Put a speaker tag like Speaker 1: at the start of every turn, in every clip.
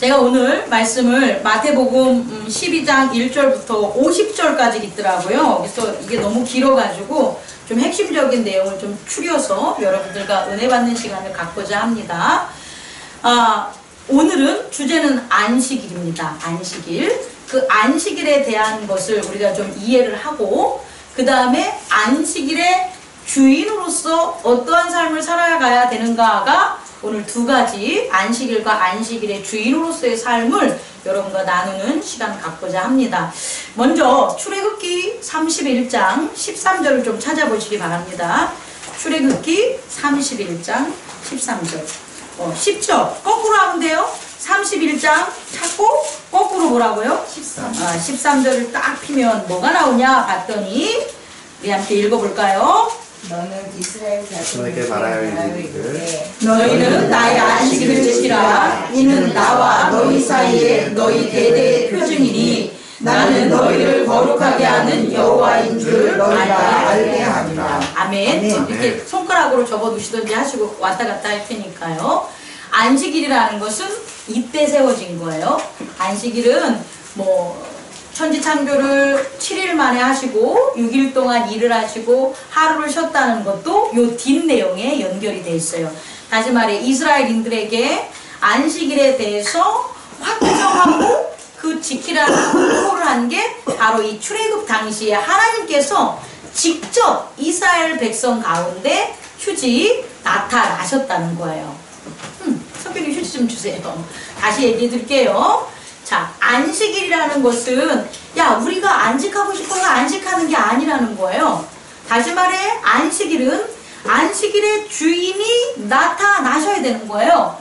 Speaker 1: 제가 오늘 말씀을 마태복음 12장 1절부터 50절까지 있더라고요. 그래서 이게 너무 길어가지고 좀 핵심적인 내용을 좀 추려서 여러분들과 은혜 받는 시간을 갖고자 합니다. 오늘은 주제는 안식일입니다. 안식일. 그 안식일에 대한 것을 우리가 좀 이해를 하고, 그 다음에 안식일의 주인으로서 어떠한 삶을 살아가야 되는가가 오늘 두 가지, 안식일과 안식일의 주인으로서의 삶을 여러분과 나누는 시간 갖고자 합니다. 먼저 출애굽기 31장 13절을 좀 찾아보시기 바랍니다. 출애굽기 31장 13절. 쉽죠? 거꾸로 하면 돼요. 31장 찾고 거꾸로 뭐라고요? 13절을 딱 피면 뭐가 나오냐 봤더니 우리 함께 읽어볼까요?
Speaker 2: 너는 이스라엘
Speaker 3: 자손에게 말하여 이르기를
Speaker 1: 너희는 나의 안식일을 지키라. 이는 나와 너희 사이에 너희 대대의 표징이니 나는 너희를 거룩하게 하는 여호와인 줄 너희가 알게 하리라. 아멘. 이렇게 손가락으로 접어두시든지 하시고 왔다 갔다 할 테니까요. 안식일이라는 것은 이때 세워진 거예요. 안식일은 천지창조를 7일 만에 하시고 6일 동안 일을 하시고 하루를 쉬었다는 것도 요 뒷내용에 연결이 돼 있어요. 다시 말해 이스라엘인들에게 안식일에 대해서 확정하고 그 지키라는 홍보를 한 게 바로 이 출애굽 당시에 하나님께서 직접 이스라엘 백성 가운데 휴지 나타나셨다는 거예요. 선생님 휴지 좀 주세요. 다시 얘기해 드릴게요. 자, 안식일이라는 것은 우리가 안식하고 싶어서 안식하는 게 아니라는 거예요. 다시 말해 안식일은 안식일의 주인이 나타나셔야 되는 거예요.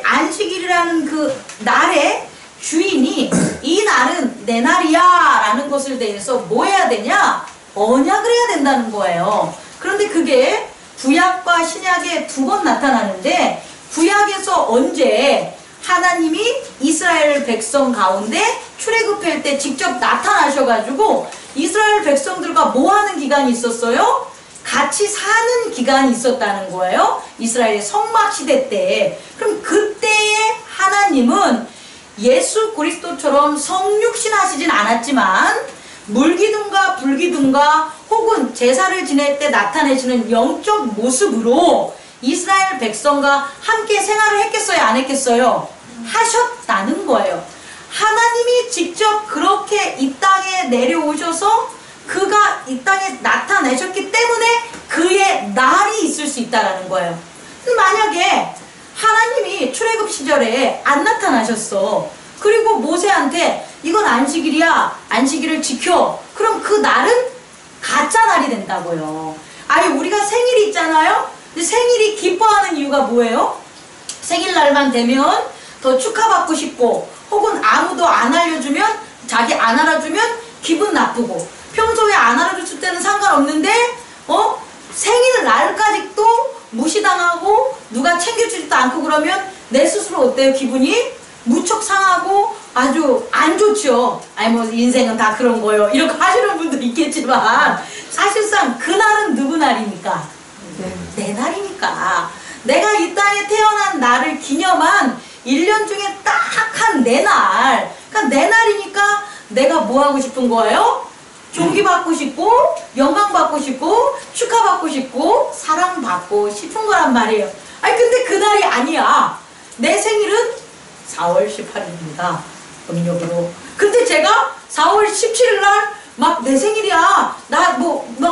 Speaker 1: 안식일이라는 그 날의 주인이 이 날은 내 날이야 라는 것을 대해서 뭐 해야 되냐? 언약을 해야 된다는 거예요. 그런데 그게 구약과 신약에 두 번 나타나는데, 구약에서 언제 하나님이 이스라엘 백성 가운데 출애굽할 때 직접 나타나셔가지고 이스라엘 백성들과 뭐 하는 기간이 있었어요? 같이 사는 기간이 있었다는 거예요. 이스라엘의 성막시대 때. 그럼 그때의 하나님은 예수 그리스도처럼 성육신 하시진 않았지만 물기둥과 불기둥과 혹은 제사를 지낼 때 나타내시는 영적 모습으로 이스라엘 백성과 함께 생활을 했겠어요? 안 했겠어요? 하셨다는 거예요. 하나님이 직접 그렇게 이 땅에 내려오셔서 그가 이 땅에 나타내셨기 때문에 그의 날이 있을 수 있다는 거예요. 만약에 하나님이 출애굽 시절에 안 나타나셨어. 그리고 모세한테 이건 안식일이야. 안식일을 지켜. 그럼 그 날은 가짜 날이 된다고요. 우리가 생일이 있잖아요. 근데 생일이 기뻐하는 이유가 뭐예요? 생일날만 되면 더 축하받고 싶고, 혹은 아무도 안 알려주면, 자기 안 알아주면 기분 나쁘고, 평소에 안 알아줬을 때는 상관없는데 생일날까지 또 무시당하고 누가 챙겨주지도 않고 그러면 내 스스로 어때요? 기분이 무척 상하고 아주 안 좋죠. 인생은 다 그런 거예요. 이렇게 하시는 분도 있겠지만 사실상 그날은 누구 날입니까? 내 날이니까. 내가 이 땅에 태어난 날을 기념한 1년 중에 딱 한 내 날. 그러니까 내 날이니까 내가 뭐 하고 싶은 거예요? 존귀받고 싶고, 영광받고 싶고, 축하받고 싶고, 사랑받고 싶은 거란 말이에요. 근데 그날이 아니야. 내 생일은 4월 18일입니다. 음력으로. 근데 제가 4월 17일 날 막 내 생일이야. 나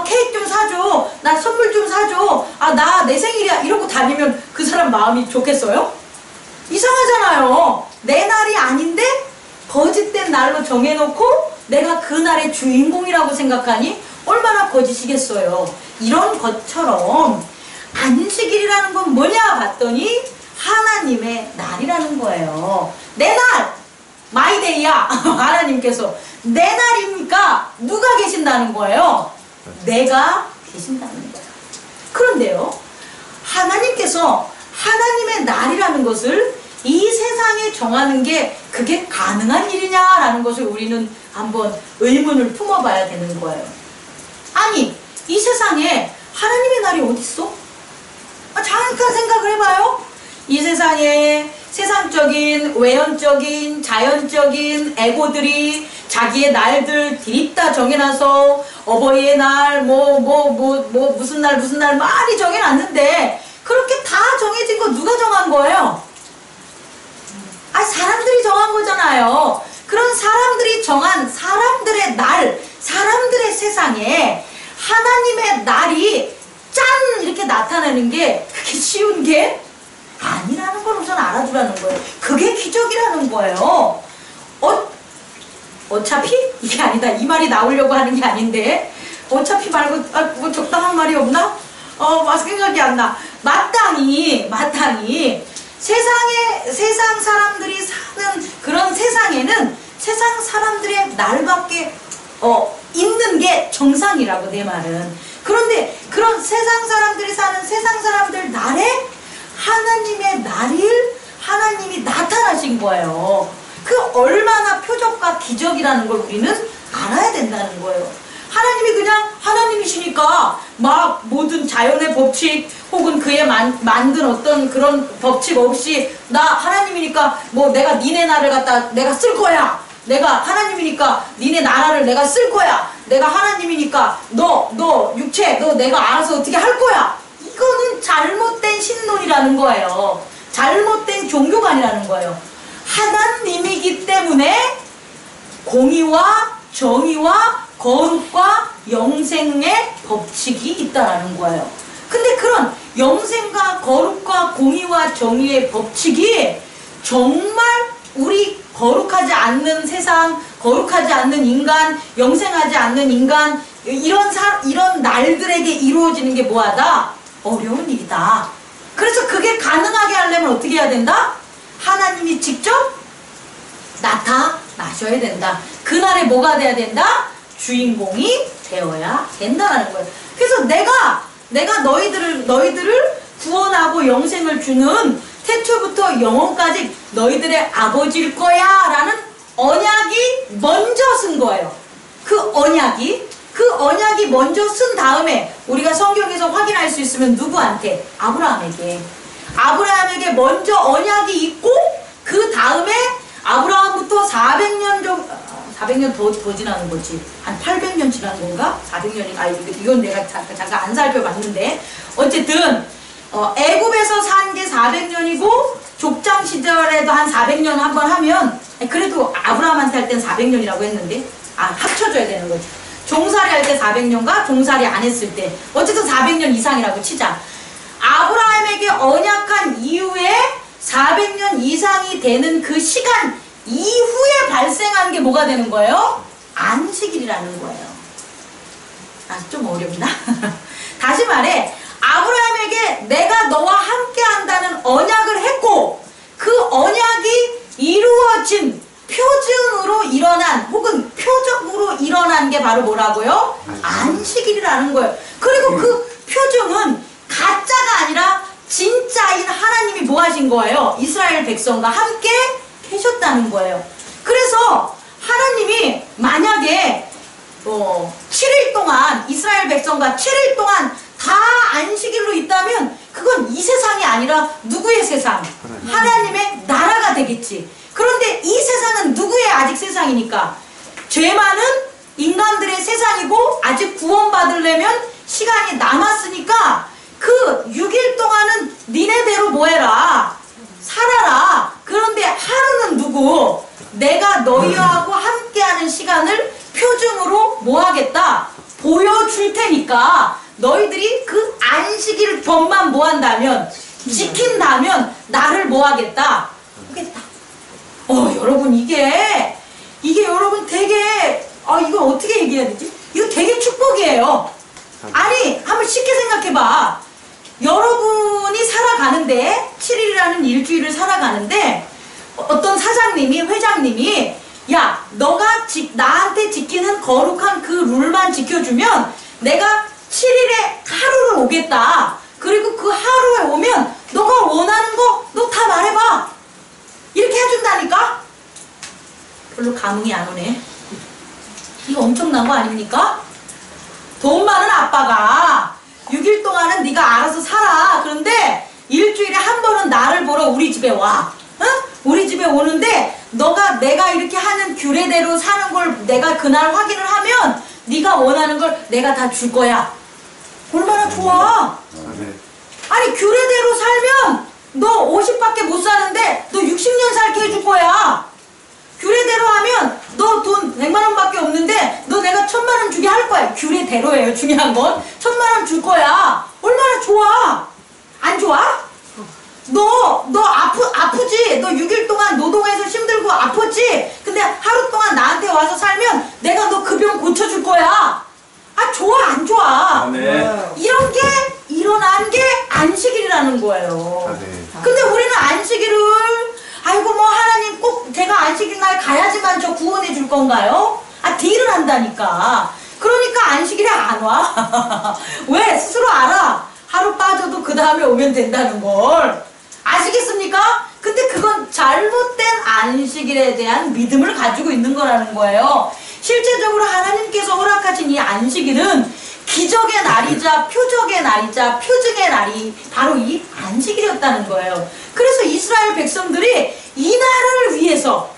Speaker 1: 케이크 좀 사줘. 나 선물 좀 사줘. 나 내 생일이야. 이러고 다니면 그 사람 마음이 좋겠어요? 이상하잖아요. 내 날이 아닌데 거짓된 날로 정해놓고 내가 그 날의 주인공이라고 생각하니 얼마나 거짓이겠어요. 이런 것처럼 안식일이라는 건 뭐냐 봤더니 하나님의 날이라는 거예요. 내 날! 마이데이야. 하나님께서 내 날이니까 누가 계신다는 거예요? 내가 계신다는 거예요. 그런데요, 하나님께서 하나님의 날이라는 것을 이 세상에 정하는 게 그게 가능한 일이냐라는 것을 우리는 한번 의문을 품어봐야 되는 거예요. 이 세상에 하나님의 날이 어디 있어? 잠깐 생각을 해봐요. 이 세상에 세상적인, 외연적인, 자연적인 에고들이 자기의 날들 드립다 정해놔서 어버이의 날, 무슨 날 많이 정해놨는데 그렇게 다 정해진 거 누가 정한 거예요? 사람들이 정한 거잖아요. 그런 사람들이 정한 사람들의 날, 사람들의 세상에 하나님의 날이 짠! 이렇게 나타나는 게 그렇게 쉬운 게 아니라는 걸 우선 알아두라는 거예요. 그게 기적이라는 거예요. 어차피? 이게 아니다. 이 말이 나오려고 하는 게 아닌데 어차피 말고 뭐 적당한 말이 없나? 생각이 안 나. 마땅히 세상 사람들이 사는 그런 세상에는 세상 사람들의 날밖에 있는 게 정상이라고 내 말은. 그런데 그런 세상 사람들이 사는 세상 사람들 날에 하나님의 날일 하나님이 나타나신 거예요. 그 얼마나 표적과 기적이라는 걸 우리는 알아야 된다는 거예요. 하나님이 그냥 하나님이시니까 막 모든 자연의 법칙 혹은 그에 만든 어떤 그런 법칙 없이 나 하나님이니까 내가 니네 나라를 갖다 내가 쓸 거야. 내가 하나님이니까 니네 나라를 내가 쓸 거야. 내가 하나님이니까 너 육체 너 내가 알아서 어떻게 할 거야. 이거는 잘못된 신론이라는 거예요. 잘못된 종교관이라는 거예요. 하나님이기 때문에 공의와 정의와 거룩과 영생의 법칙이 있다라는 거예요. 근데 그런 영생과 거룩과 공의와 정의의 법칙이 정말 우리 거룩하지 않는 세상, 거룩하지 않는 인간, 영생하지 않는 인간 이런 날들에게 이루어지는 게 뭐하다? 어려운 일이다. 그래서 그게 가능하게 하려면 어떻게 해야 된다? 하나님이 직접 나타나셔야 된다. 그날에 뭐가 돼야 된다? 주인공이 되어야 된다는 거예요. 그래서 내가 너희들을 구원하고 영생을 주는 태초부터 영원까지 너희들의 아버지일 거야 라는 언약이 먼저 쓴 거예요. 그 언약이 먼저 쓴 다음에 우리가 성경에서 확인할 수 있으면 누구한테? 아브라함에게 먼저 언약이 있고 그 다음에 아브라함부터 400년 더 지나는 거지. 한 800년 지난 건가? 400년이 이건 내가 잠깐 안 살펴봤는데 어쨌든 애굽에서 산 게 400년이고 족장 시절에도 한 400년 한번 하면 그래도 아브라함한테 할 땐 400년이라고 했는데 합쳐줘야 되는 거지. 종살이 할 때 400년과 종살이 안 했을 때 어쨌든 400년 이상이라고 치자. 아브라함에게 언약한 이후에 400년 이상이 되는 그 시간 이후에 발생한 게 뭐가 되는 거예요? 안식일이라는 거예요. 좀 어렵나? 다시 말해 아브라함에게 내가 너와 함께 한다는 언약을 했고 그 언약이 이루어진 표징으로 일어난 혹은 표적으로 일어난 게 바로 뭐라고요? 안식일이라는 거예요. 그리고 그 표징은 가짜가 아니라 진짜인 하나님이 뭐 하신 거예요? 이스라엘 백성과 함께 계셨다는 거예요. 그래서 하나님이 만약에 7일 동안 이스라엘 백성과 7일 동안 다 안식일로 있다면 그건 이 세상이 아니라 누구의 세상? 하나님의 나라가 되겠지. 그런데 이 세상은 누구의 아직 세상이니까? 죄 많은 인간들의 세상이고 아직 구원받으려면 시간이 남았으니까 그 6일 동안은 니네대로 뭐해라? 살아라. 그런데 하루는 누구? 내가 너희하고 함께하는 시간을 표징으로 뭐 하겠다? 보여줄 테니까 너희들이 그 안식일 법만 뭐 한다면 지킨다면 나를 뭐 하겠다? 하겠다. 여러분 이게 여러분 되게 이거 어떻게 얘기해야 되지? 이거 되게 축복이에요. 아니 한번 쉽게 생각해봐. 여러분이 살아가는데 7일이라는 일주일을 살아가는데 어떤 사장님이 회장님이 야 너가 나한테 지키는 거룩한 그 룰만 지켜주면 내가 7일에 하루를 오겠다. 그리고 그 하루에 오면 너가 원하는 거 너 다 말해봐. 이렇게 해준다니까? 별로 감흥이 안 오네. 이거 엄청난 거 아닙니까? 돈 많은 아빠가 6일 동안은 네가 알아서 살아. 그런데 일주일에 한 번은 나를 보러 우리 집에 와. 응? 우리 집에 오는데 내가 이렇게 하는 규례대로 사는 걸 내가 그날 확인을 하면 네가 원하는 걸 내가 다 줄 거야. 얼마나 좋아. 아니 규례대로 살면 너 50밖에 못 사는데 너 60년 살게 해줄 거야. 규례대로 하면 너 돈 100만 원밖에 없는데 너 내가 1000만 원 주게 할 거야. 규례대로예요. 중요한 건 1000만 원 줄 거야. 얼마나 좋아. 안 좋아? 너 아프지? 너 6일 동안 노동해서 힘들고 아팠지? 근데 하루 동안 나한테 와서 살면 내가 너 그 병 고쳐줄 거야. 아 좋아 안 좋아?
Speaker 3: 네.
Speaker 1: 이런 게 일어난 게 안식일이라는 거예요.
Speaker 3: 네.
Speaker 1: 근데 우리는 안식일을 아이고 뭐 하나님 꼭 제가 안식일 날 가야지만 저 구원해 줄 건가요? 아 딜을 한다니까. 그러니까 안식일에 안 와. 왜? 스스로 알아. 하루 빠져도 그 다음에 오면 된다는 걸. 아시겠습니까? 근데 그건 잘못된 안식일에 대한 믿음을 가지고 있는 거라는 거예요. 실제적으로 하나님께서 허락하신 이 안식일은 기적의 날이자 표적의 날이자 표징의 날이 바로 이 안식일이었다는 거예요. 그래서 이스라엘 백성들이 이 날을 위해서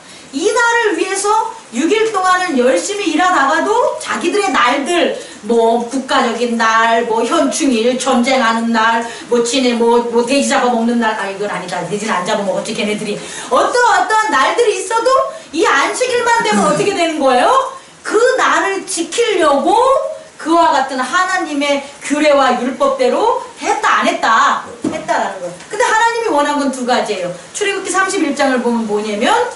Speaker 1: 6일 동안은 열심히 일하다가도 자기들의 날들 뭐 국가적인 날, 뭐 현충일, 전쟁하는 날, 뭐 지네 뭐 돼지 잡아먹는 날, 아 이건 아니다. 돼지는 안 잡아먹었지 걔네들이. 어떠한 날들이 있어도 이 안식일만 되면 어떻게 되는 거예요? 그 날을 지키려고 그와 같은 하나님의 규례와 율법대로 했다 안 했다 했다라는 거예요. 근데 하나님이 원한 건 두 가지예요. 출애굽기 31장을 보면 뭐냐면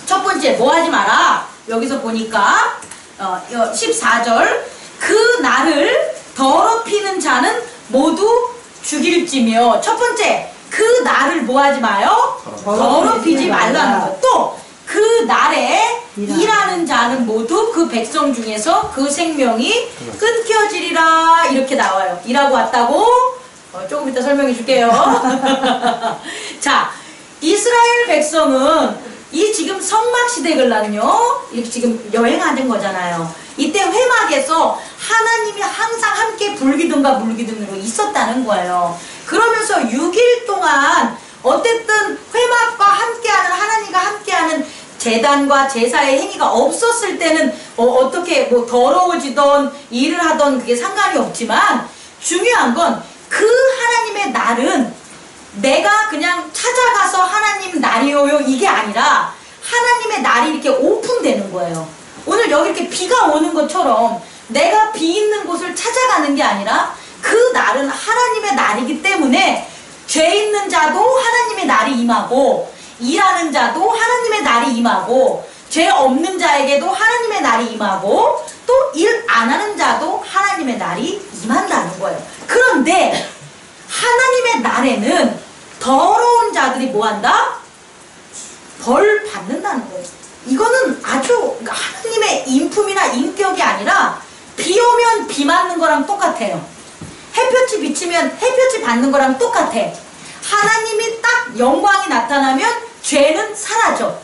Speaker 1: 첫 번째 뭐 하지 마라. 여기서 보니까 14절 그 날을 더럽히는 자는 모두 죽일지며. 첫 번째 그 날을 뭐 하지 마요? 더럽히지 말라는 거. 또 그 날에 일하는 자는 모두 그 백성 중에서 그 생명이 끊겨지리라. 이렇게 나와요. 일하고 왔다고? 조금 이따 설명해 줄게요. 자, 이스라엘 백성은 이 지금 성막시대걸랑요 이렇게 지금 여행하는 거잖아요. 이때 회막에서 하나님이 항상 함께 불기둥과 물기둥으로 있었다는 거예요. 그러면서 6일 동안 어쨌든 회막과 함께하는 하나님과 함께하는 제단과 제사의 행위가 없었을 때는 어떻게 뭐 더러워지던 일을 하던 그게 상관이 없지만 중요한 건 그 하나님의 날은 내가 그냥 찾아가서 하나님 날이요 이게 아니라 하나님의 날이 이렇게 오픈되는 거예요. 오늘 여기 이렇게 비가 오는 것처럼 내가 비 있는 곳을 찾아가는 게 아니라 그 날은 하나님의 날이기 때문에 죄 있는 자도 하나님의 날이 임하고 일하는 자도 하나님의 날이 임하고 죄 없는 자에게도 하나님의 날이 임하고 또 일 안 하는 자도 하나님의 날이 임한다는 거예요. 그런데 하나님의 날에는 더러운 자들이 뭐한다? 벌 받는다는 거예요. 이거는 아주 하나님의 인품이나 인격이 아니라 비 오면 비 맞는 거랑 똑같아요. 햇볕이 비치면 햇볕이 받는 거랑 똑같아. 하나님이 딱 영광이 나타나면 죄는 사라져.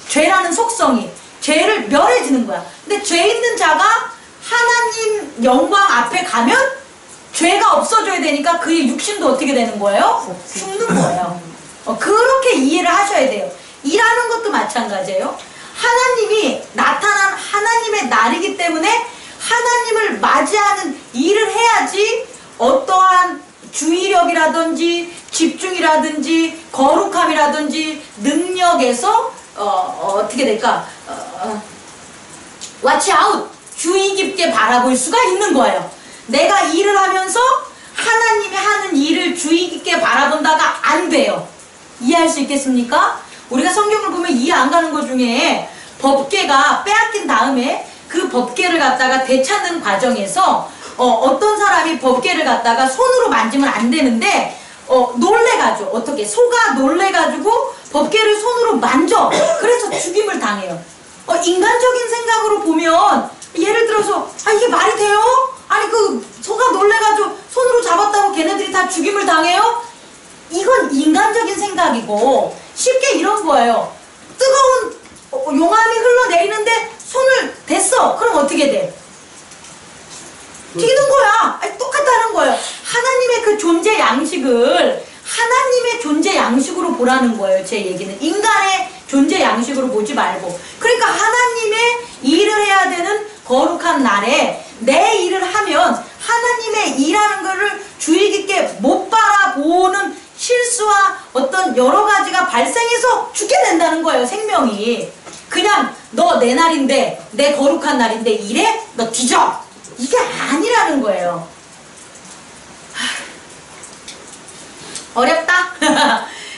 Speaker 1: 죄라는 속성이 죄를 멸해지는 거야. 근데 죄 있는 자가 하나님 영광 앞에 가면 죄가 없어져야 되니까 그의 육신도 어떻게 되는 거예요? 죽는 거예요. 그렇게 이해를 하셔야 돼요. 일하는 것도 마찬가지예요. 하나님이 나타난 하나님의 날이기 때문에 하나님을 맞이하는 일을 해야지 어떠한 주의력이라든지 집중이라든지 거룩함이라든지 능력에서 어떻게 될까? watch out! 주의 깊게 바라볼 수가 있는 거예요. 내가 일을 하면서 하나님이 하는 일을 주의 깊게 바라본다가 안 돼요. 이해할 수 있겠습니까? 우리가 성경을 보면 이해 안 가는 것 중에 법궤가 빼앗긴 다음에 그 법궤를 갖다가 되찾는 과정에서 어떤 사람이 법궤를 갖다가 손으로 만지면 안 되는데 놀래가지고 어떻게 소가 놀래가지고 법궤를 손으로 만져. 그래서 죽임을 당해요. 인간적인 생각으로 보면 예를 들어서 이게 말이 돼요? 아니 그 소가 놀래가지고 손으로 잡았다고 걔네들이 다 죽임을 당해요? 이건 인간적인 생각이고 쉽게 이런 거예요. 뜨거운 용암이 흘러내리는데 손을 댔어. 그럼 어떻게 돼? 튀는 거야. 똑같다는 거예요. 하나님의 그 존재 양식을 하나님의 존재 양식으로 보라는 거예요. 제 얘기는 인간의 존재 양식으로 보지 말고. 그러니까 하나님의 일을 해야 되는 거룩한 날에 내 일을 하면 하나님의 일하는 거를 주의 깊게 못 바라보는 실수와 어떤 여러 가지가 발생해서 죽게 된다는 거예요. 생명이. 그냥 너 내 날인데, 내 거룩한 날인데 이래? 너 뒤져! 이게 아니라는 거예요. 어렵다?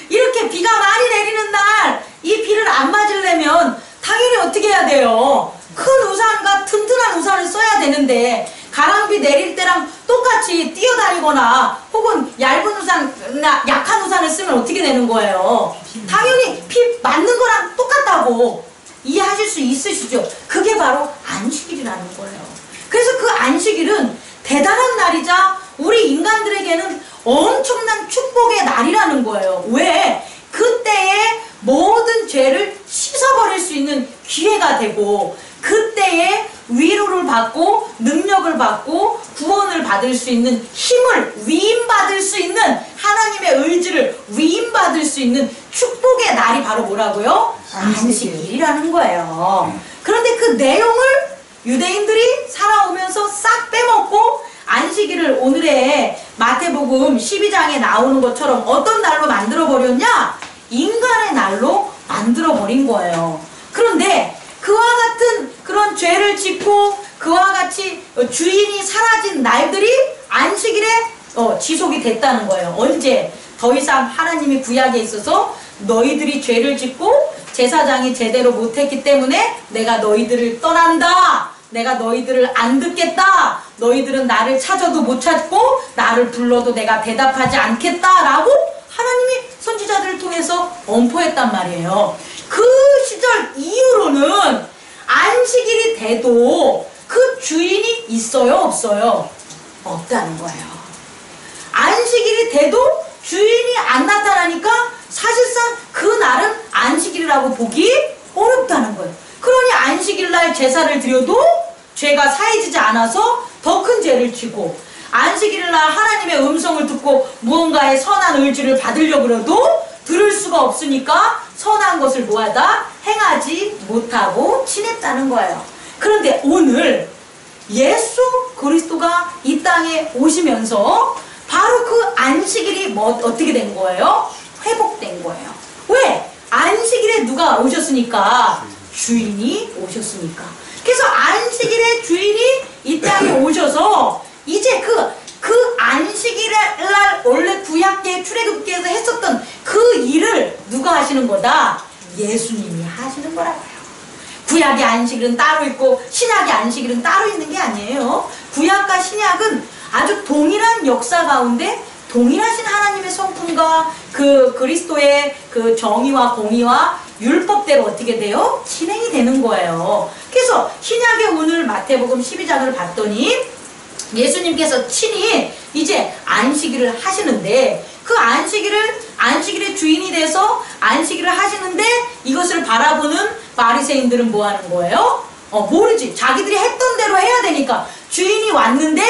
Speaker 1: 이렇게 비가 많이 내리는 날 이 비를 안 맞으려면 당연히 어떻게 해야 돼요? 큰 우산과 튼튼한 우산을 써야 되는데 가랑비 내릴 때랑 똑같이 뛰어다니거나 혹은 얇은 우산이나 약한 우산을 쓰면 어떻게 되는 거예요? 당연히 비 맞는 거랑 똑같다고 이해하실 수 있으시죠? 그게 바로 안식일이라는 거예요. 그래서 그 안식일은 대단한 날이자 우리 인간들에게는 엄청난 축복의 날이라는 거예요. 왜? 그때에 모든 죄를 씻어버릴 수 있는 기회가 되고 그때에 위로를 받고 능력을 받고 구원을 받을 수 있는 힘을 위임받을 수 있는 하나님의 의지를 위임받을 수 있는 축복의 날이 바로 뭐라고요? 안식일이라는 거예요. 그런데 그 내용을 유대인들이 살아오면서 싹 빼먹고 안식일을 오늘의 마태복음 12장에 나오는 것처럼 어떤 날로 만들어버렸냐? 인간의 날로 만들어버린 거예요. 그런데 그와 같은 그런 죄를 짓고 그와 같이 주인이 사라진 날들이 안식일에 지속이 됐다는 거예요. 언제? 더 이상 하나님이 구약에 있어서 너희들이 죄를 짓고 제사장이 제대로 못했기 때문에 내가 너희들을 떠난다. 내가 너희들을 안 듣겠다. 너희들은 나를 찾아도 못 찾고 나를 불러도 내가 대답하지 않겠다라고 하나님이 선지자들을 통해서 엄포했단 말이에요. 그 시절 이후로는 안식일이 돼도 그 주인이 있어요? 없어요? 없다는 거예요. 안식일이 돼도 주인이 안 나타나니까 사실상 그 날은 안식일이라고 보기 어렵다는 거예요. 그러니 안식일날 제사를 드려도 죄가 사해지지 않아서 더 큰 죄를 지고 안식일날 하나님의 음성을 듣고 무언가의 선한 의지를 받으려고 해도 들을 수가 없으니까 선한 것을 뭐하다? 행하지 못하고 지냈다는 거예요. 그런데 오늘 예수 그리스도가 이 땅에 오시면서 바로 그 안식일이 어떻게 된 거예요? 회복된 거예요. 왜? 안식일에 누가 오셨으니까? 주인이 오셨으니까. 그래서 안식일의 주인이 이 땅에 오셔서 이제 그 안식일날 원래 구약계 출애굽계에서 했었던 그 일을 누가 하시는 거다? 예수님이 하시는 거라고요. 구약의 안식일은 따로 있고 신약의 안식일은 따로 있는 게 아니에요. 구약과 신약은 아주 동일한 역사 가운데 동일하신 하나님의 성품과 그 그리스도의 그 정의와 공의와 율법대로 어떻게 돼요? 진행이 되는 거예요. 그래서 신약의 오늘 마태복음 12장을 봤더니 예수님께서 친히 이제 안식일을 하시는데 그 안식일의 주인이 돼서 안식일을 하시는데 이것을 바라보는 바리새인들은 뭐 하는 거예요? 모르지. 자기들이 했던 대로 해야 되니까 주인이 왔는데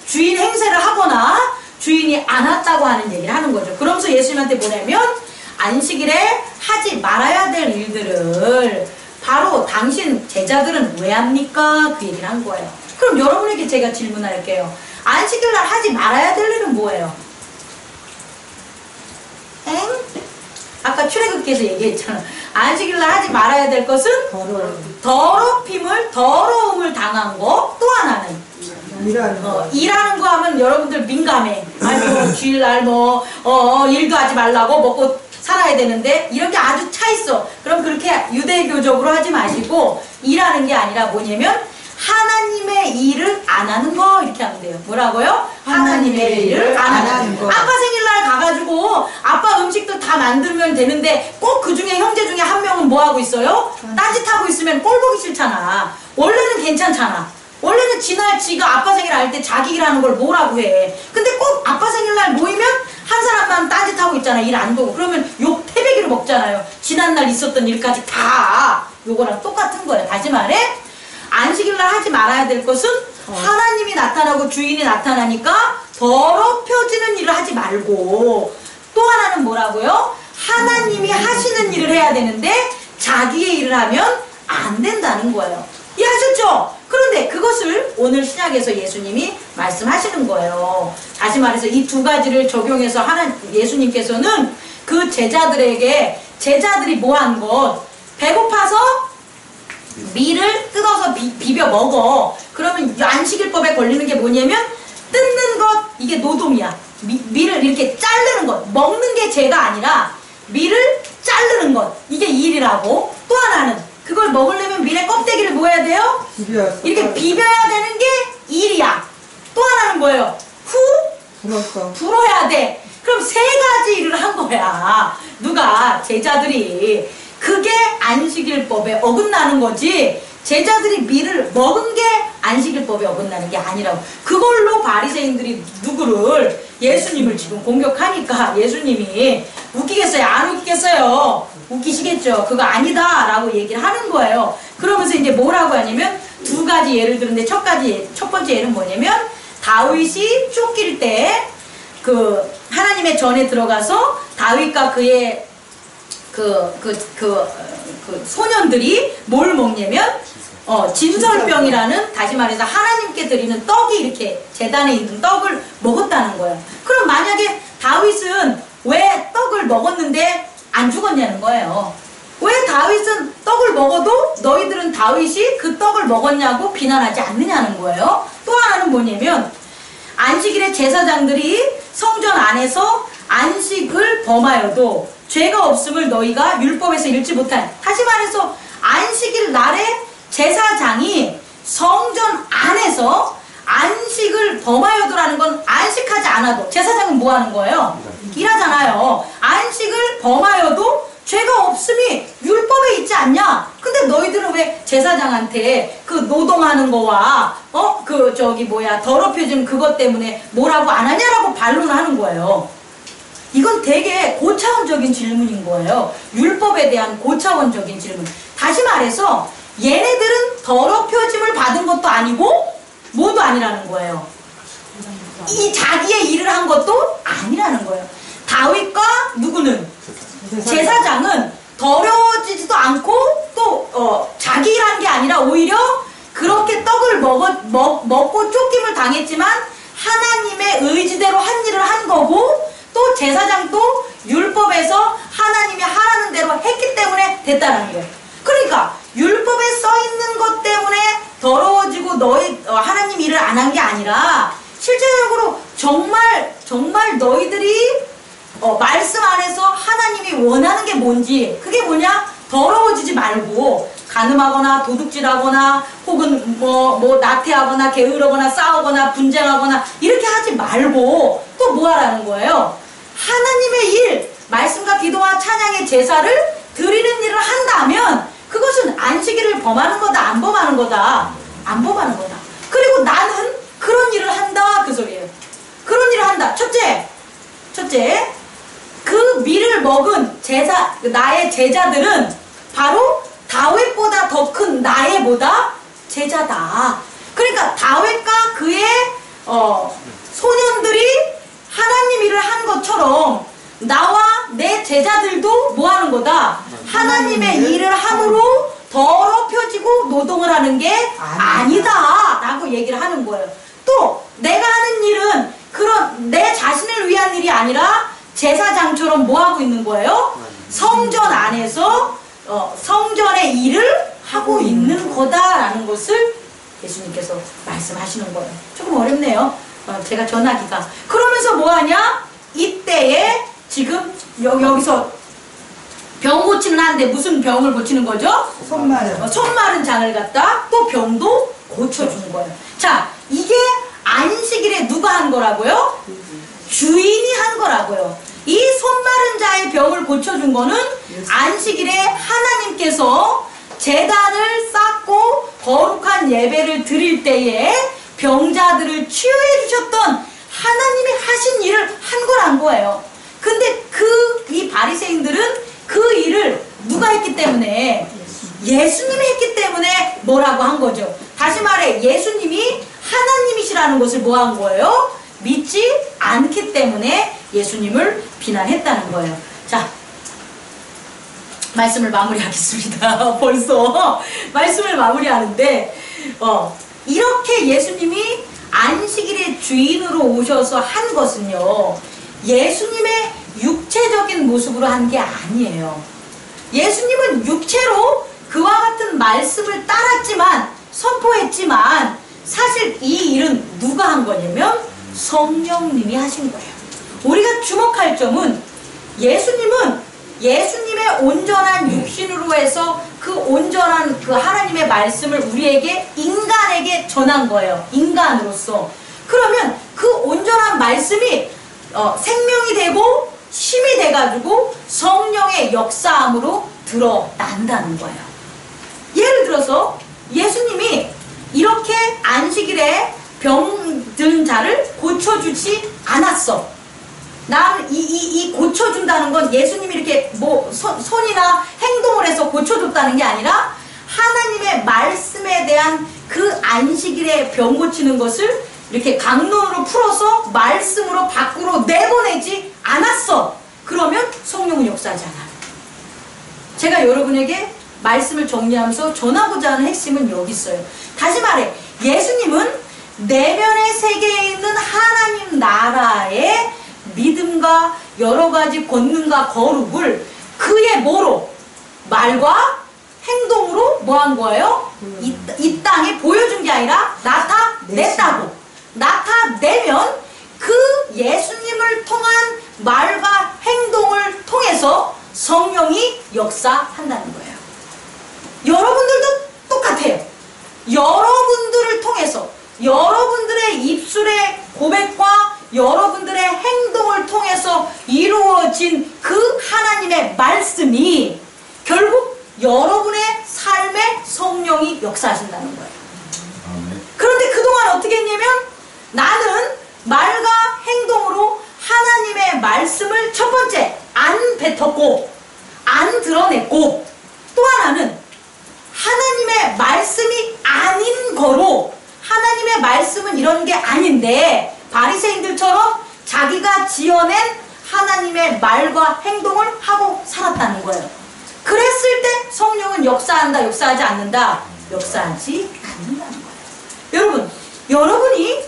Speaker 1: 주인 행세를 하거나 주인이 안 왔다고 하는 얘기를 하는 거죠. 그러면서 예수님한테 뭐냐면 안식일에 하지 말아야 될 일들을 바로 당신 제자들은 왜 합니까? 그 얘기를 한 거예요. 그럼 여러분에게 제가 질문할게요. 안식일날 하지 말아야 될 일은 뭐예요? 아까 출애굽기에서 얘기했잖아. 안식일날 하지 말아야 될 것은 더러움을 당한 거. 또 하나는 일하는 거 하면 여러분들 민감해. 아이고 주일날 일도 하지 말라고 먹고 살아야 되는데 이런 게 아주 차 있어. 그럼 그렇게 유대교적으로 하지 마시고 일하는 게 아니라 뭐냐면 하나님의 일을 안 하는 거 이렇게 하면 돼요. 뭐라고요? 하나님의 일을 안 하는 거. 아빠 생일날 가가지고 아빠 음식도 다 만들면 되는데 꼭 그 중에 형제 중에 한 명은 뭐 하고 있어요? 딴짓하고 있으면 꼴 보기 싫잖아. 원래는 괜찮잖아. 원래는 지가 아빠 생일 할 때 자기 일하는 걸 뭐라고 해. 근데 꼭 아빠 생일날 모이면 한 사람만 딴짓하고 있잖아. 일 안 도고. 그러면 욕 태배기로 먹잖아요. 지난날 있었던 일까지 다 요거랑 똑같은 거예요. 다시 말해 안식일날 하지 말아야 될 것은 하나님이 나타나고 주인이 나타나니까 더럽혀지는 일을 하지 말고 또 하나는 뭐라고요? 하나님이 하시는 일을 해야 되는데 자기의 일을 하면 안 된다는 거예요. 이해하셨죠? 그런데 그것을 오늘 신약에서 예수님이 말씀하시는 거예요. 다시 말해서 이 두 가지를 적용해서 예수님께서는 그 제자들이 뭐 한 것? 배고파서 밀을 뜯어서 비벼 먹어. 그러면 안식일법에 걸리는 게 뭐냐면 뜯는 것, 이게 노동이야. 밀을 이렇게 자르는 것, 먹는 게 죄가 아니라 밀을 자르는 것, 이게 일이라고. 또 하나는 그걸 먹으려면 밀의 껍데기를 뭐 해야 돼요? 이렇게 비벼야 되는 게 일이야. 또 하나는 뭐예요? 불어야 돼. 그럼 세 가지 일을 한 거야. 누가? 제자들이. 그게 안식일법에 어긋나는 거지. 제자들이 밀을 먹은 게 안식일법에 어긋나는 게 아니라고. 그걸로 바리새인들이 누구를? 예수님을 지금 공격하니까 예수님이 웃기겠어요? 안 웃기겠어요? 웃기시겠죠? 그거 아니다 라고 얘기를 하는 거예요. 그러면서 이제 뭐라고 하냐면 두 가지 예를 들었는데 첫 번째 예는 뭐냐면 다윗이 쫓길 때 그 하나님의 전에 들어가서 다윗과 그의 소년들이 뭘 먹냐면 진설병이라는, 다시 말해서 하나님께 드리는 떡이 이렇게 제단에 있는 떡을 먹었다는 거예요. 그럼 만약에 다윗은 왜 떡을 먹었는데 안 죽었냐는 거예요. 왜 다윗은 떡을 먹어도 너희들은 다윗이 그 떡을 먹었냐고 비난하지 않느냐는 거예요. 또 하나는 뭐냐면 안식일에 제사장들이 성전 안에서 안식을 범하여도 죄가 없음을 너희가 율법에서 읽지 못한. 다시 말해서 안식일 날에 제사장이 성전 안에서 안식을 범하여도라는 건 안식하지 않아도, 제사장은 뭐 하는 거예요? 일하잖아요. 안식을 범하여도 죄가 없음이 율법에 있지 않냐? 근데 너희들은 왜 제사장한테 그 노동하는 거와 더럽혀진 그것 때문에 뭐라고 안 하냐라고 반론하는 거예요. 이건 되게 고차원적인 질문인 거예요. 율법에 대한 고차원적인 질문. 다시 말해서 얘네들은 더럽혀짐을 받은 것도 아니고 뭐도 아니라는 거예요. 이 자기의 일을 한 것도 아니라는 거예요. 다윗과 누구는? 제사장은 더러워지지도 않고 또 자기 일한 게 아니라 오히려 그렇게 떡을 먹고 쫓김을 당했지만 하나님의 의지대로 한 일을 한 거고, 또 제사장도 율법에서 하나님이 하라는 대로 했기 때문에 됐다는 거예요. 그러니까 율법에 써있는 것 때문에 더러워지고 하나님 일을 안 한 게 아니라 실제적으로 정말 너희들이 말씀 안에서 하나님이 원하는 게 뭔지, 그게 뭐냐? 더러워지지 말고 간음하거나 도둑질하거나 혹은 나태하거나 게으르거나 싸우거나 분쟁하거나 이렇게 하지 말고 또 뭐 하라는 거예요? 하나님의 일, 말씀과 기도와 찬양의 제사를 드리는 일을 한다면 그것은 안식일을 범하는 거다, 안 범하는 거다? 안 범하는 거다. 그리고 나는 그런 일을 한다, 그 소리예요. 그런 일을 한다. 첫째, 그 밀을 먹은 나의 제자들은 바로 다윗보다 더 큰 나의보다 제자다. 그러니까 다윗과 그의 소년들이 하나님 일을 한 것처럼 나와 내 제자들도 뭐 하는 거다? 하나님의 일을 함으로 더럽혀지고 노동을 하는 게 아니다 라고 얘기를 하는 거예요. 또 내가 하는 일은 그런 내 자신을 위한 일이 아니라 제사장처럼 뭐 하고 있는 거예요? 성전 안에서 성전의 일을 하고 있는 거다라는 것을 예수님께서 말씀하시는 거예요. 조금 어렵네요. 제가 전하기가. 그러면서 뭐하냐? 이때에 지금 여기서 병 고치는 한데 무슨 병을 고치는 거죠? 손 마른 장을 갖다 또 병도 고쳐주는 거예요. 자, 이게 안식일에 누가 한 거라고요? 주인이 한 거라고요. 이 손 마른 자의 병을 고쳐준 거는 안식일에 하나님께서 제단을 쌓고 거룩한 예배를 드릴 때에 병자들을 치유해 주셨던 하나님이 하신 일을 한 거란 거예요. 근데 이 바리새인들은 그 일을 누가 했기 때문에? 예수님이 했기 때문에 뭐라고 한 거죠. 다시 말해 예수님이 하나님이시라는 것을 뭐 한 거예요? 믿지 않기 때문에 예수님을 비난했다는 거예요. 자, 말씀을 마무리하겠습니다. 벌써 말씀을 마무리하는데 이렇게 예수님이 안식일의 주인으로 오셔서 한 것은요, 예수님의 육체적인 모습으로 한 게 아니에요. 예수님은 육체로 그와 같은 말씀을 따랐지만, 선포했지만, 사실 이 일은 누가 한 거냐면 성령님이 하신 거예요. 우리가 주목할 점은 예수님은 예수님의 온전한 육신으로 해서 그 온전한 그 하나님의 말씀을 우리에게, 인간에게 전한 거예요. 인간으로서. 그러면 그 온전한 말씀이 생명이 되고 힘이 돼가지고 성령의 역사함으로 드러난다는 거예요. 예를 들어서 예수님이 이렇게 안식일에 병든 자를 고쳐주지 않았어. 이 고쳐준다는 건 예수님이 이렇게 손이나 행동을 해서 고쳐줬다는 게 아니라 하나님의 말씀에 대한 그 안식일에 병 고치는 것을 이렇게 강론으로 풀어서 말씀으로 밖으로 내보내지 않았어. 그러면 성령은 역사하지 않아요. 제가 여러분에게 말씀을 정리하면서 전하고자 하는 핵심은 여기 있어요. 다시 말해, 예수님은 내면의 세계에 있는 하나님 나라의 믿음과 여러가지 권능과 거룩을 그의 뭐로? 말과 행동으로 뭐 한 거예요? 이 땅에 보여준 게 아니라 나타냈다고. 나타내면 그 예수님을 통한 말과 행동을 통해서 성령이 역사한다는 거예요. 여러분들도 똑같아요. 여러분들을 통해서, 여러분들의 입술의 고백과 여러분들의 행동을 통해서 이루어진 그 하나님의 말씀이 결국 여러분의 삶에 성령이 역사하신다는 거예요. 그런데 그동안 어떻게 했냐면 나는 말과 행동으로 하나님의 말씀을 첫 번째 안 뱉었고 안 드러냈고, 또 하나는 하나님의 말씀이 아닌 거로, 하나님의 말씀은 이런 게 아닌데 바리새인들처럼 자기가 지어낸 하나님의 말과 행동을 하고 살았다는 거예요. 그랬을 때 성령은 역사한다, 역사하지 않는다? 역사하지 않는다는 거예요. 여러분, 여러분이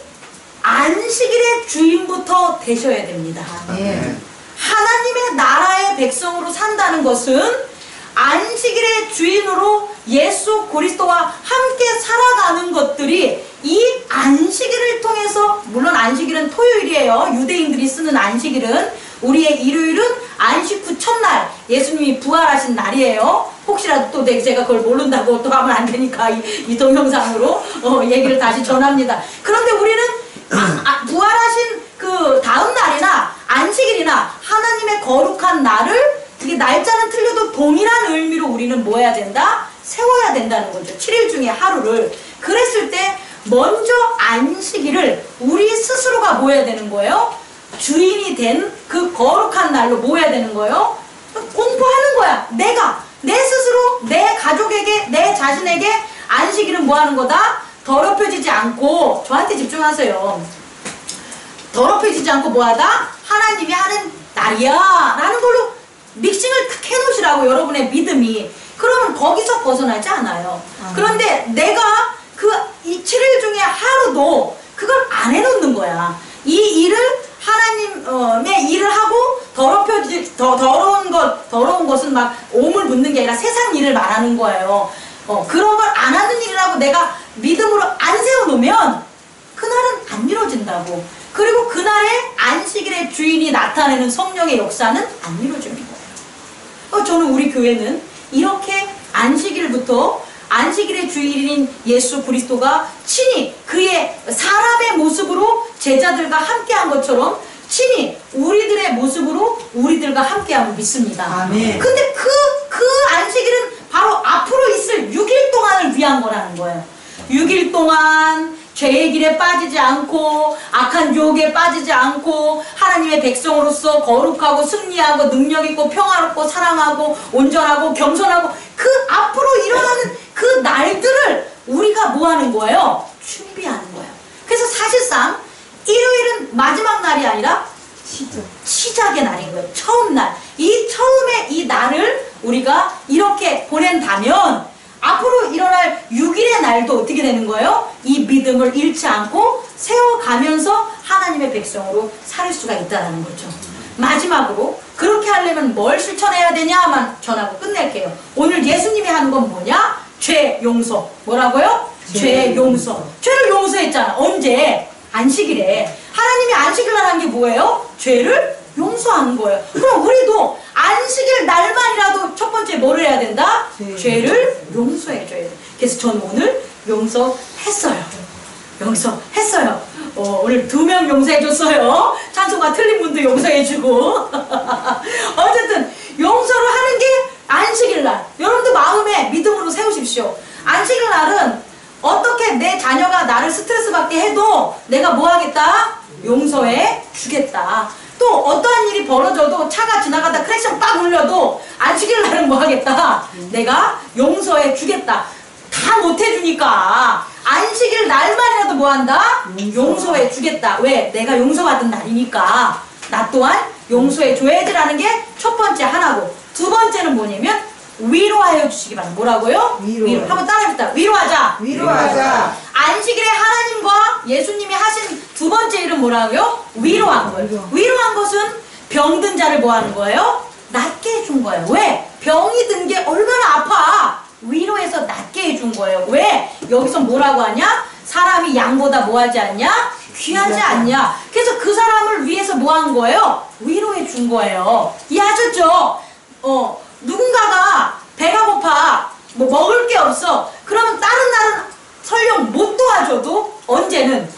Speaker 1: 안식일의 주인부터 되셔야 됩니다. 하나님의 나라의 백성으로 산다는 것은 안식일의 주인으로 예수 그리스도와 함께 살아가는 것들이 이 안식일을 통해서, 물론 안식일은 토요일이에요. 유대인들이 쓰는 안식일은, 우리의 일요일은 안식 후 첫날 예수님이 부활하신 날이에요. 혹시라도 또 제가 그걸 모른다고 또 하면 안 되니까 이 동영상으로 얘기를 다시 전합니다. 그런데 우리는 부활하신 그 다음 날이나 안식일이나 하나님의 거룩한 날을, 그게 날짜는 틀려도 동일한 의미로 우리는 뭐 해야 된다? 세워야 된다는 거죠. 7일 중에 하루를. 그랬을 때 먼저 안식일을 우리 스스로가 뭐 해야 되는 거예요? 주인이 된 그 거룩한 날로 뭐 해야 되는 거예요? 공부하는 거야. 내가 내 스스로 내 가족에게, 내 자신에게 안식일은 뭐 하는 거다? 더럽혀지지 않고, 저한테 집중하세요. 더럽혀지지 않고 뭐 하다? 하나님이 하는 날이야 라는 걸로 믹싱을 탁 해놓으시라고, 여러분의 믿음이. 그러면 거기서 벗어나지 않아요. 그런데 내가 이 7일 중에 하루도 그걸 안 해놓는 거야. 이 일을 하나님의 일을 하고 더러운 것은 막 오물 묻는 게 아니라 세상 일을 말하는 거예요. 그런 걸 안 하는 일이라고 내가 믿음으로 안 세워놓으면 그날은 안 이루어진다고. 그리고 그날에 안식일의 주인이 나타내는 성령의 역사는 안 이루어지는 거예요. 저는 우리 교회는 이렇게 안식일부터 안식일의 주일인 예수 그리스도가 친히 그의 사람의 모습으로 제자들과 함께한 것처럼 친히 우리들의 모습으로 우리들과 함께함을 믿습니다.
Speaker 2: 아멘.
Speaker 1: 근데 그 안식일은 바로 앞으로 있을 6일 동안을 위한 거라는 거예요. 6일 동안 죄의 길에 빠지지 않고 악한 유혹에 빠지지 않고 하나님의 백성으로서 거룩하고 승리하고 능력있고 평화롭고 사랑하고 온전하고 겸손하고 그 앞으로 일어나는 그 날들을 우리가 뭐 하는 거예요? 준비하는 거예요. 그래서 사실상 일요일은 마지막 날이 아니라 시작의 날인 거예요. 처음 날. 이 처음에 이 날을 우리가 이렇게 보낸다면 앞으로 일어날 6일의 날도 어떻게 되는 거예요? 이 믿음을 잃지 않고 세워가면서 하나님의 백성으로 살 수가 있다는 거죠. 마지막으로 그렇게 하려면 뭘 실천해야 되냐만 전하고 끝낼게요. 오늘 예수님이 하는 건 뭐냐? 죄 용서. 뭐라고요? 죄 용서. 죄를 용서했잖아. 언제? 안식일에. 하나님이 안식일날 한 게 뭐예요? 죄를 용서하는 거예요. 그럼 우리도 안식일 날만이라도 첫 번째 뭐를 해야 된다? 죄를 용서해줘야 돼. 그래서 저는 오늘 용서했어요. 용서했어요. 오늘 2명 용서해줬어요. 찬송가 틀린 분도 용서해주고. 어쨌든 용서를 하는 게 안식일날. 여러분도 마음에 믿음으로 세우십시오. 안식일날은 어떻게 내 자녀가 나를 스트레스 받게 해도 내가 뭐 하겠다? 용서해 주겠다. 또 어떠한 일이 벌어져도 차가 지나가다 크랙션 빡 울려도 안식일날은 뭐 하겠다? 내가 용서해 주겠다. 다 못 해주니까 안식일 날만이라도 뭐 한다? 용서해 주겠다. 왜? 내가 용서받은 날이니까 나 또한 용서해 줘야지라는 게 첫 번째 하나고, 두 번째는 뭐냐면 위로하여 주시기 바랍니다. 뭐라고요? 위로. 한번 따라해봅시다. 위로하자.
Speaker 2: 위로하자.
Speaker 1: 안식일에 하나님과 예수님이 하신 두 번째 일은 뭐라고요? 위로한 거예요. 위로한 것은 병든 자를 뭐 하는 거예요? 낫게 해준 거예요. 왜? 병이 든 게 얼마나 아파. 위로해서 낫게 해준 거예요. 왜? 여기서 뭐라고 하냐? 사람이 양보다 뭐 하지 않냐? 귀하지 않냐? 그래서 그 사람을 위해서 뭐 한 거예요? 위로해 준 거예요. 이해하셨죠? 누군가가 배가 고파, 뭐 먹을 게 없어. 그러면 다른 날은 설령 못 도와줘도 언제는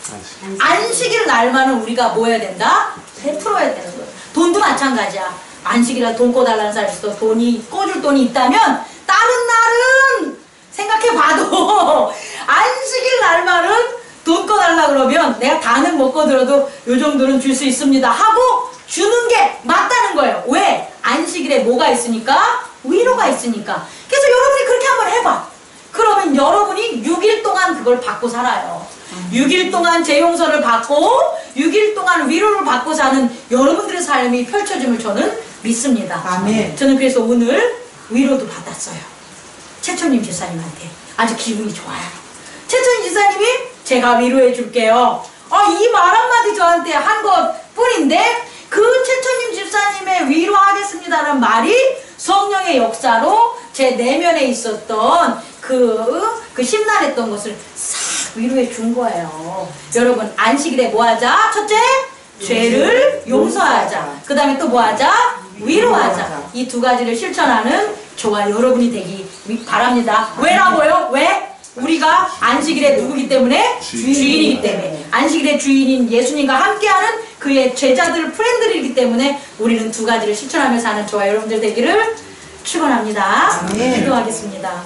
Speaker 1: 안식일 날만은 우리가 뭐 해야 된다? 베풀어야 되는 거예요. 돈도 마찬가지야. 안식일날 돈 꿔달라는 사람이 있어. 꿔줄 돈이 있다면 다른 날은 생각해봐도 안식일 날만은 돈 꿔달라 그러면 내가 다는 못 꿔들어도 요 정도는 줄 수 있습니다 하고 주는 게 맞다는 거예요. 왜? 안식일에 뭐가 있으니까? 위로가 있으니까. 그래서 여러분이 그렇게 한번 해봐. 그러면 여러분이 6일 동안 그걸 받고 살아요. 6일 동안 제 용서를 받고 6일 동안 위로를 받고 사는 여러분들의 삶이 펼쳐짐을 저는 믿습니다.
Speaker 2: 아멘.
Speaker 1: 저는 그래서 오늘 위로도 받았어요. 최천님 집사님한테. 아주 기분이 좋아요. 최천님 집사님이 제가 위로해 줄게요. 이 말 한마디 저한테 한 것 뿐인데 그 최천님 집사님의 위로하겠습니다라는 말이 성령의 역사로 제 내면에 있었던 그 심란했던 것을 싹 위로해 준 거예요. 여러분, 안식일에 뭐 하자? 첫째, 죄를 용서하자. 그 다음에 또 뭐 하자? 위로하자. 이 두 가지를 실천하는 저와 여러분이 되기 바랍니다. 왜라고요? 왜? 우리가 안식일의 누구기 때문에? 주인이기 때문에. 안식일의 주인인 예수님과 함께하는 그의 제자들, 프렌들이기 때문에 우리는 두 가지를 실천하며 사는 저와 여러분들 되기를 축원합니다. 기도하겠습니다.